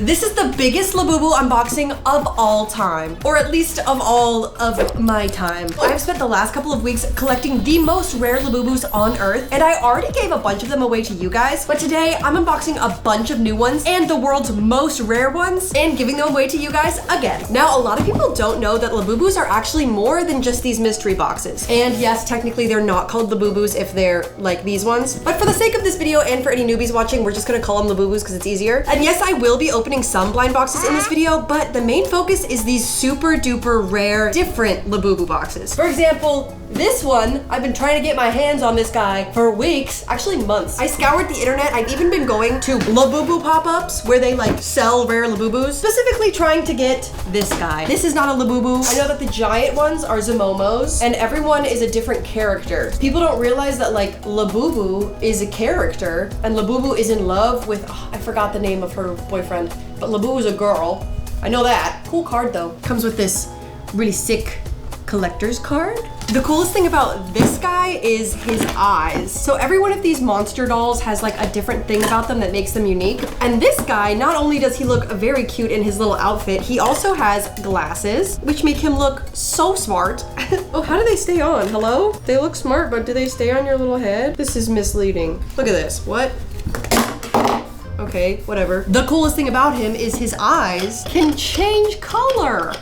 This is the biggest Labubu unboxing of all time, or at least of all of my time. I've spent the last couple of weeks collecting the most rare Labubus on earth, and I already gave a bunch of them away to you guys, but today I'm unboxing a bunch of new ones and the world's most rare ones and giving them away to you guys again. Now, a lot of people don't know that Labubus are actually more than just these mystery boxes. And yes, technically they're not called Labubus if they're like these ones, but for the sake of this video and for any newbies watching, we're just gonna call them Labubus because it's easier. And yes, I will be opening some blind boxes in this video, but the main focus is these super duper rare, different Labubu boxes. For example, this one, I've been trying to get my hands on this guy for weeks, actually months. I scoured the internet. I've even been going to Labubu pop-ups where they like sell rare Labubus, specifically trying to get this guy. This is not a Labubu. I know that the giant ones are Zimomos and everyone is a different character. People don't realize that like Labubu is a character and Labubu is in love with, I forgot the name of her boyfriend, but Labubu is a girl. I know that. Cool card though. Comes with this really sick collector's card. The coolest thing about this guy is his eyes. So every one of these monster dolls has like a different thing about them that makes them unique. And this guy, not only does he look very cute in his little outfit, he also has glasses, which make him look so smart. Oh, how do they stay on? Hello? They look smart, but do they stay on your little head? This is misleading. Look at this. What? Okay, whatever. The coolest thing about him is his eyes can change color.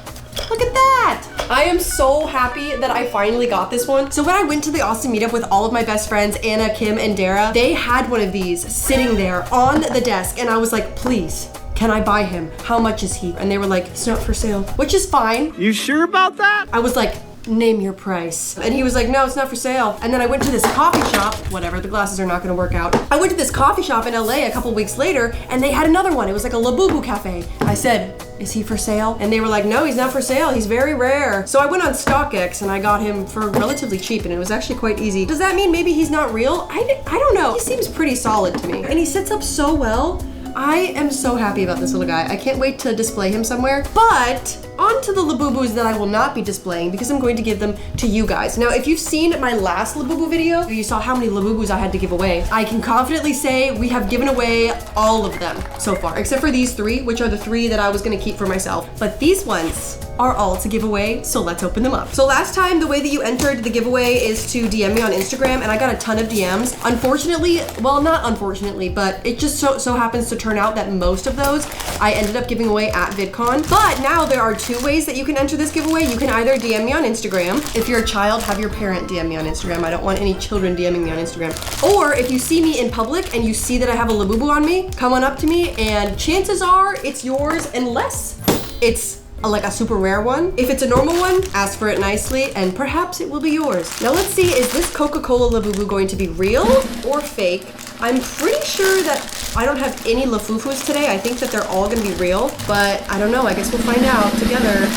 Look at that! I am so happy that I finally got this one. So when I went to the Austin meetup with all of my best friends, Anna, Kim, and Dara, they had one of these sitting there on the desk, and I was like, please, can I buy him? How much is he? And they were like, it's not for sale, which is fine. You sure about that? I was like, name your price. And he was like, no, it's not for sale. And then I went to this coffee shop, whatever, the glasses are not gonna work out. I went to this coffee shop in LA a couple weeks later and they had another one. It was like a Labubu cafe. I said, is he for sale? And they were like, no, he's not for sale. He's very rare. So I went on StockX and I got him for relatively cheap and it was actually quite easy. Does that mean maybe he's not real? I don't know. He seems pretty solid to me. And he sits up so well. I am so happy about this little guy. I can't wait to display him somewhere. But on to the Labubus that I will not be displaying because I'm going to give them to you guys. Now, if you've seen my last Labubu video, you saw how many Labubus I had to give away. I can confidently say we have given away all of them so far, except for these three, which are the three that I was gonna keep for myself. But these ones are all to give away, so let's open them up. So last time, the way that you entered the giveaway is to DM me on Instagram, and I got a ton of DMs. Unfortunately, well, not unfortunately, but it just so happens to turn out that most of those I ended up giving away at VidCon. But now there are two ways that you can enter this giveaway. You can either DM me on Instagram. If you're a child, have your parent DM me on Instagram. I don't want any children DMing me on Instagram. Or if you see me in public and you see that I have a Labubu on me, come on up to me and chances are it's yours unless it's like a super rare one. If it's a normal one, ask for it nicely and perhaps it will be yours. Now let's see, is this Coca-Cola Labubu going to be real or fake? I'm pretty sure that I don't have any Lafufus today. I think that they're all gonna be real, but I don't know. I guess we'll find out together.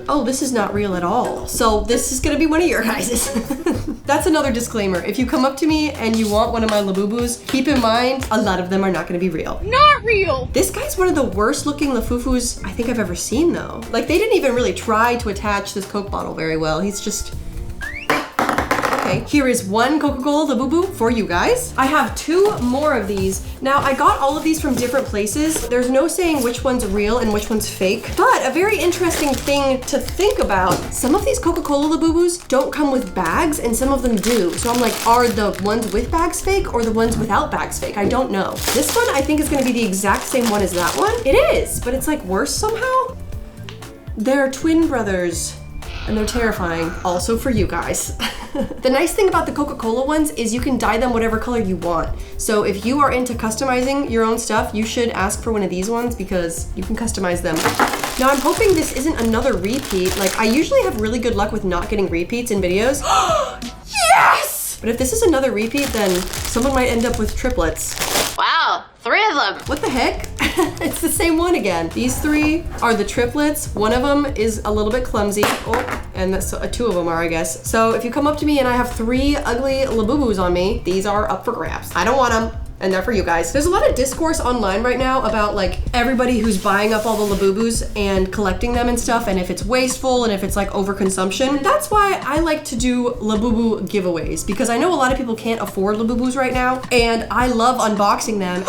Oh, this is not real at all. So this is gonna be one of your guys's. That's another disclaimer. If you come up to me and you want one of my Labubus, keep in mind, a lot of them are not gonna be real. Not real! This guy's one of the worst looking Lafufus I think I've ever seen though. Like they didn't even really try to attach this Coke bottle very well. He's just, okay, here is one Coca-Cola Labubu for you guys. I have two more of these. Now, I got all of these from different places. There's no saying which one's real and which one's fake, but a very interesting thing to think about, some of these Coca-Cola Labubus don't come with bags and some of them do. So I'm like, are the ones with bags fake or the ones without bags fake? I don't know. This one I think is gonna be the exact same one as that one. It is, but it's like worse somehow. They're twin brothers. And they're terrifying, also for you guys. The nice thing about the Coca-Cola ones is you can dye them whatever color you want. So if you are into customizing your own stuff, you should ask for one of these ones because you can customize them. Now I'm hoping this isn't another repeat. Like I usually have really good luck with not getting repeats in videos. Yes! But if this is another repeat, then someone might end up with triplets. Wow, 3 of them. What the heck? It's the same one again. These three are the triplets. One of them is a little bit clumsy. Oh, and that's, two of them are, I guess. So if you come up to me and I have 3 ugly Labubus on me, these are up for grabs. I don't want them. And they're for you guys. There's a lot of discourse online right now about like everybody who's buying up all the Labubus and collecting them and stuff, and if it's wasteful and if it's like overconsumption. That's why I like to do Labubu giveaways, because I know a lot of people can't afford Labubus right now, and I love unboxing them.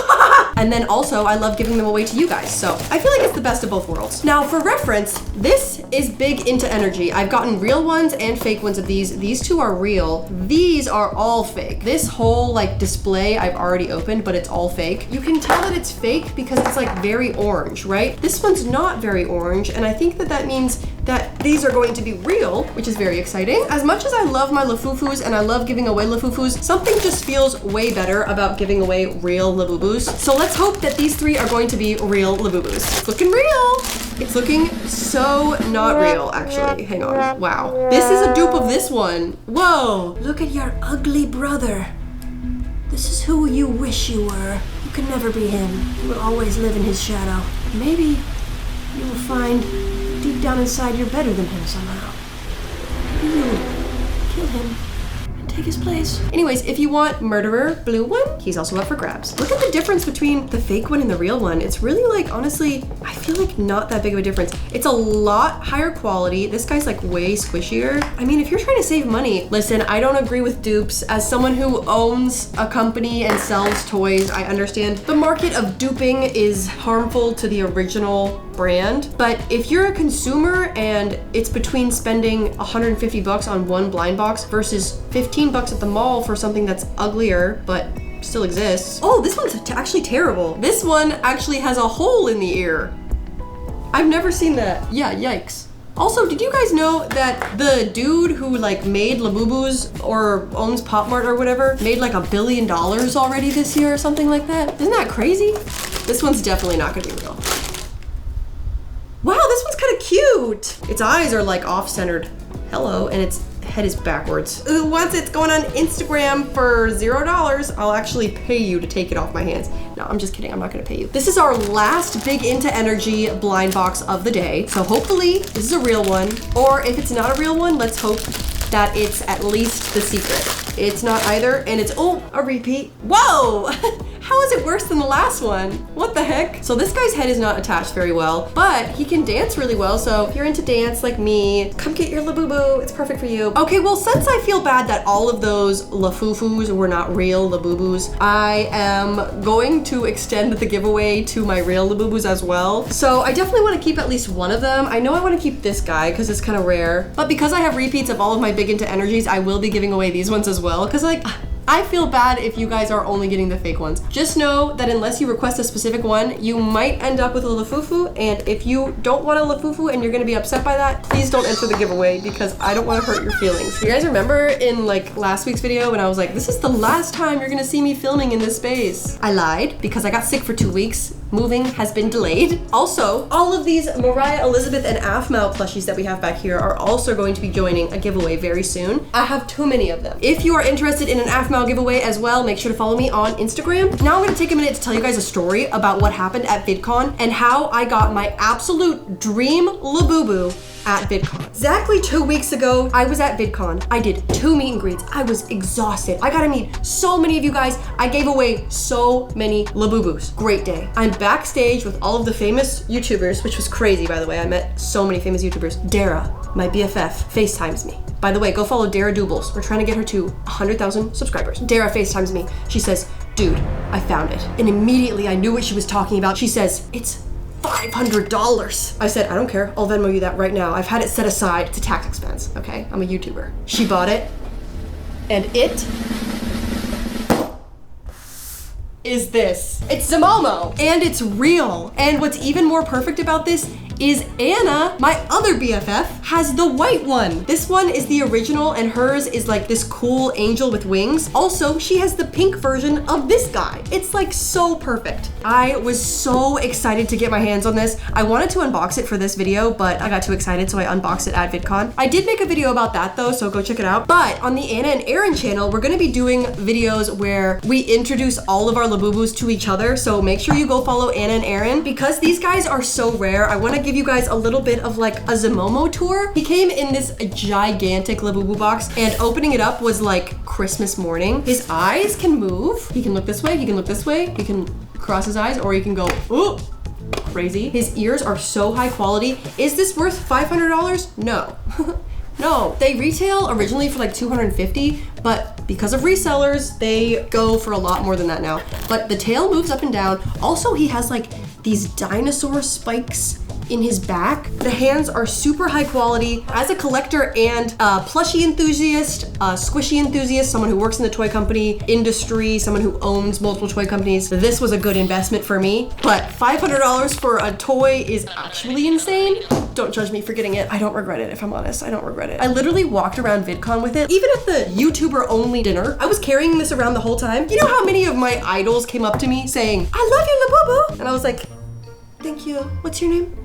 And then also I love giving them away to you guys. So I feel like it's the best of both worlds. Now for reference, this is big into energy. I've gotten real ones and fake ones of these. These two are real. These are all fake. This whole like display I've already opened, but it's all fake. You can tell that it's fake because it's like very orange, right? This one's not very orange, and I think that that means that these are going to be real, which is very exciting. As much as I love my LAFUFUs and I love giving away LAFUFUs, something just feels way better about giving away real LABUBUs. So let's hope that these three are going to be real LABUBUs. It's looking real. It's looking so not real, actually. Hang on. Wow. This is a dupe of this one. Whoa. Look at your ugly brother. This is who you wish you were. You can never be him. You will always live in his shadow. Maybe you will find deep down inside you're better than him somehow. Maybe you'll kill him and take his place. Anyways, if you want murderer blue one, he's also up for grabs. Look at the difference between the fake one and the real one. It's really like, honestly, I feel like not that big of a difference. It's a lot higher quality. This guy's like way squishier. I mean, if you're trying to save money, listen, I don't agree with dupes. As someone who owns a company and sells toys, I understand the market of duping is harmful to the original brand. But if you're a consumer and it's between spending 150 bucks on one blind box versus 15 bucks at the mall for something that's uglier but still exists. Oh, this one's actually terrible. This one actually has a hole in the ear. I've never seen that. Yeah, yikes. Also, did you guys know that the dude who like made LABUBUS or owns Pop Mart or whatever made like $1 billion already this year or something like that? Isn't that crazy? This one's definitely not gonna be real. Wow, this one's kind of cute. Its eyes are like off-centered. Hello, and its head is backwards. Once it's going on Instagram for $0, I'll actually pay you to take it off my hands. No, I'm just kidding, I'm not gonna pay you. This is our last big into energy blind box of the day. So hopefully this is a real one, or if it's not a real one, let's hope that it's at least the secret. It's not either, and it's, oh, a repeat. Whoa! How is it worse than the last one? What the heck? So this guy's head is not attached very well, but he can dance really well. So if you're into dance like me, come get your LABUBU. It's perfect for you. Okay, well, since I feel bad that all of those LAFUFUs were not real LABUBUs, I am going to extend the giveaway to my real LABUBUs as well. So I definitely want to keep at least one of them. I know I want to keep this guy because it's kind of rare, but because I have repeats of all of my big into energies, I will be giving away these ones as well. Because like, I feel bad if you guys are only getting the fake ones. Just know that unless you request a specific one, you might end up with a LAFUFU, and if you don't want a LAFUFU and you're gonna be upset by that, please don't enter the giveaway because I don't wanna hurt your feelings. You guys remember in like last week's video when I was like, this is the last time you're gonna see me filming in this space? I lied because I got sick for 2 weeks. Moving has been delayed. Also, all of these Mariah, Elizabeth, and Afmal plushies that we have back here are also going to be joining a giveaway very soon. I have too many of them. If you are interested in an Afmal giveaway as well, make sure to follow me on Instagram. Now I'm gonna take a minute to tell you guys a story about what happened at VidCon and how I got my absolute dream LABUBU at VidCon. Exactly 2 weeks ago, I was at VidCon. I did 2 meet and greets. I was exhausted. I got to meet so many of you guys. I gave away so many LABUBUs. Great day. I'm backstage with all of the famous YouTubers, which was crazy, by the way. I met so many famous YouTubers. Dara, my BFF, FaceTimes me. By the way, go follow Dara Doobles. We're trying to get her to 100,000 subscribers. Dara FaceTimes me. She says, dude, I found it. And immediately I knew what she was talking about. She says, it's $500. I said, I don't care. I'll Venmo you that right now. I've had it set aside. It's a tax expense, okay? I'm a YouTuber. She bought it, and it is this. It's Zimomo, and it's real. And what's even more perfect about this is Anna, my other BFF, has the white one. This one is the original and hers is like this cool angel with wings. Also, she has the pink version of this guy. It's like so perfect. I was so excited to get my hands on this. I wanted to unbox it for this video, but I got too excited, so I unboxed it at VidCon. I did make a video about that though, so go check it out. But on the Anna and Aaron channel, we're gonna be doing videos where we introduce all of our LABUBUs to each other. So make sure you go follow Anna and Aaron. Because these guys are so rare, I wanna give you guys a little bit of like a Zimomo tour. He came in this gigantic LABUBU box, and opening it up was like Christmas morning. His eyes can move. He can look this way, he can look this way, he can cross his eyes, or he can go, ooh, crazy. His ears are so high quality. Is this worth $500? No. No, they retail originally for like $250, but because of resellers, they go for a lot more than that now. But the tail moves up and down. Also, he has like these dinosaur spikes in his back. The hands are super high quality. As a collector and a plushie enthusiast, a squishy enthusiast, someone who works in the toy company industry, someone who owns multiple toy companies, this was a good investment for me. But $500 for a toy is actually insane. Don't judge me for getting it. I don't regret it, if I'm honest. I don't regret it. I literally walked around VidCon with it. Even at the YouTuber only dinner, I was carrying this around the whole time. You know how many of my idols came up to me saying, "I love you, LABUBU," and I was like, "Thank you. What's your name?"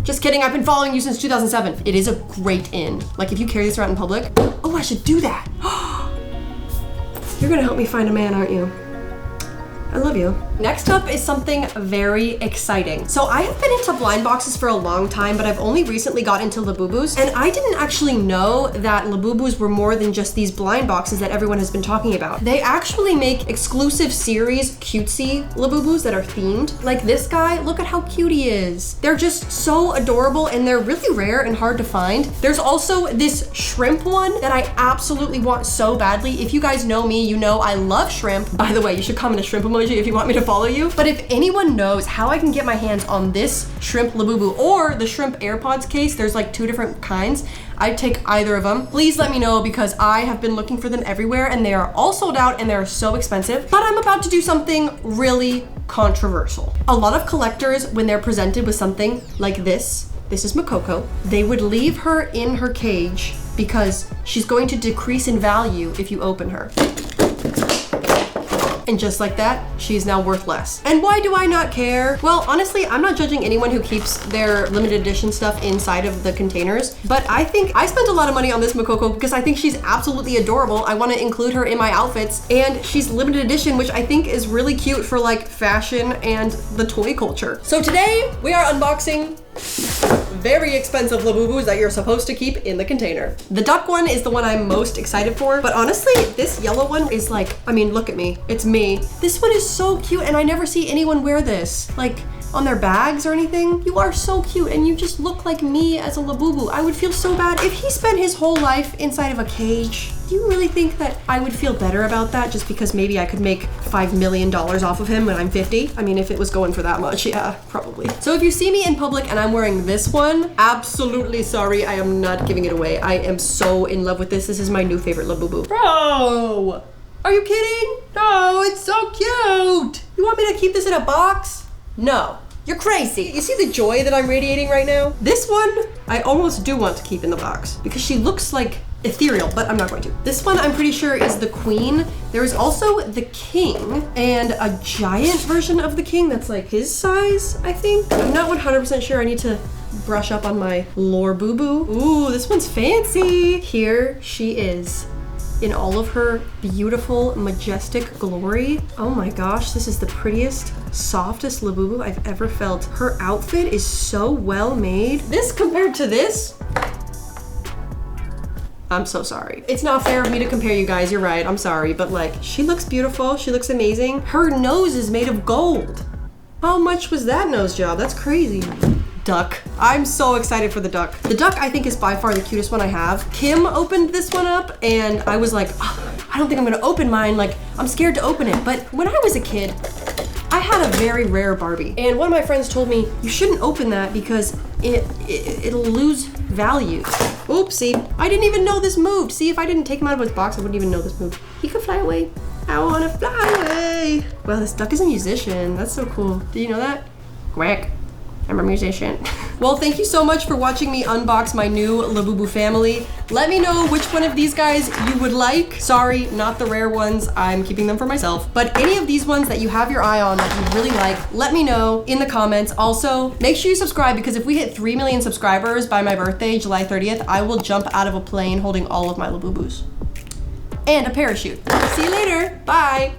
Just kidding, I've been following you since 2007. It is a great in. Like if you carry this around in public, oh, I should do that. You're gonna help me find a man, aren't you? I love you. Next up is something very exciting. So I have been into blind boxes for a long time, but I've only recently got into LABUBUs, and I didn't actually know that LABUBUs were more than just these blind boxes that everyone has been talking about. They actually make exclusive series cutesy LABUBUs that are themed. Like this guy, look at how cute he is. They're just so adorable and they're really rare and hard to find. There's also this shrimp one that I absolutely want so badly. If you guys know me, you know I love shrimp. By the way, you should comment a shrimp emoji if you want me to follow you. But if anyone knows how I can get my hands on this shrimp LABUBU or the shrimp AirPods case, there's like 2 different kinds, I'd take either of them. Please let me know because I have been looking for them everywhere and they are all sold out and they're so expensive. But I'm about to do something really controversial. A lot of collectors, when they're presented with something like this is Makoko, they would leave her in her cage because she's going to decrease in value if you open her. And just like that, she's now worth less. And why do I not care? Well, honestly, I'm not judging anyone who keeps their limited edition stuff inside of the containers, but I think I spent a lot of money on this Makoko because I think she's absolutely adorable. I want to include her in my outfits, and she's limited edition, which I think is really cute for like fashion and the toy culture. So today we are unboxing very expensive LABUBUs that you're supposed to keep in the container. The duck one is the one I'm most excited for, but honestly, this yellow one is like, I mean, look at me, it's me. This one is so cute and I never see anyone wear this, like on their bags or anything. You are so cute and you just look like me as a LABUBU. I would feel so bad if he spent his whole life inside of a cage. Do you really think that I would feel better about that just because maybe I could make $5 million off of him when I'm 50? I mean, if it was going for that much, yeah, probably. So if you see me in public and I'm wearing this one, absolutely sorry, I am not giving it away. I am so in love with this. This is my new favorite LABUBU. Bro, are you kidding? No, it's so cute. You want me to keep this in a box? No. You're crazy. You see the joy that I'm radiating right now? This one, I almost do want to keep in the box because she looks like ethereal, but I'm not going to. This one I'm pretty sure is the queen. There is also the king and a giant version of the king that's like his size, I think. I'm not 100% sure. I need to brush up on my lore boo-boo. Ooh, this one's fancy. Here she is in all of her beautiful, majestic glory. Oh my gosh, this is the prettiest, softest LABUBU I've ever felt. Her outfit is so well made. This compared to this, I'm so sorry. It's not fair of me to compare you guys, you're right, I'm sorry, but like, she looks beautiful, she looks amazing. Her nose is made of gold. How much was that nose job? That's crazy. Duck. I'm so excited for the duck. The duck I think is by far the cutest one I have. Kim opened this one up and I was like, oh, I don't think I'm gonna open mine. Like, I'm scared to open it. But when I was a kid, I had a very rare Barbie. And one of my friends told me, you shouldn't open that because it'll lose value. Oopsie, I didn't even know this moved. See, if I didn't take him out of his box, I wouldn't even know this moved. He could fly away. I wanna fly away. Wow, this duck is a musician. That's so cool. Did you know that? Quack. I'm a musician. Well, thank you so much for watching me unbox my new LABUBU family. Let me know which one of these guys you would like. Sorry, not the rare ones. I'm keeping them for myself. But any of these ones that you have your eye on that you really like, let me know in the comments. Also, make sure you subscribe because if we hit 3 million subscribers by my birthday, July 30th, I will jump out of a plane holding all of my LABUBUs. And a parachute. See you later. Bye.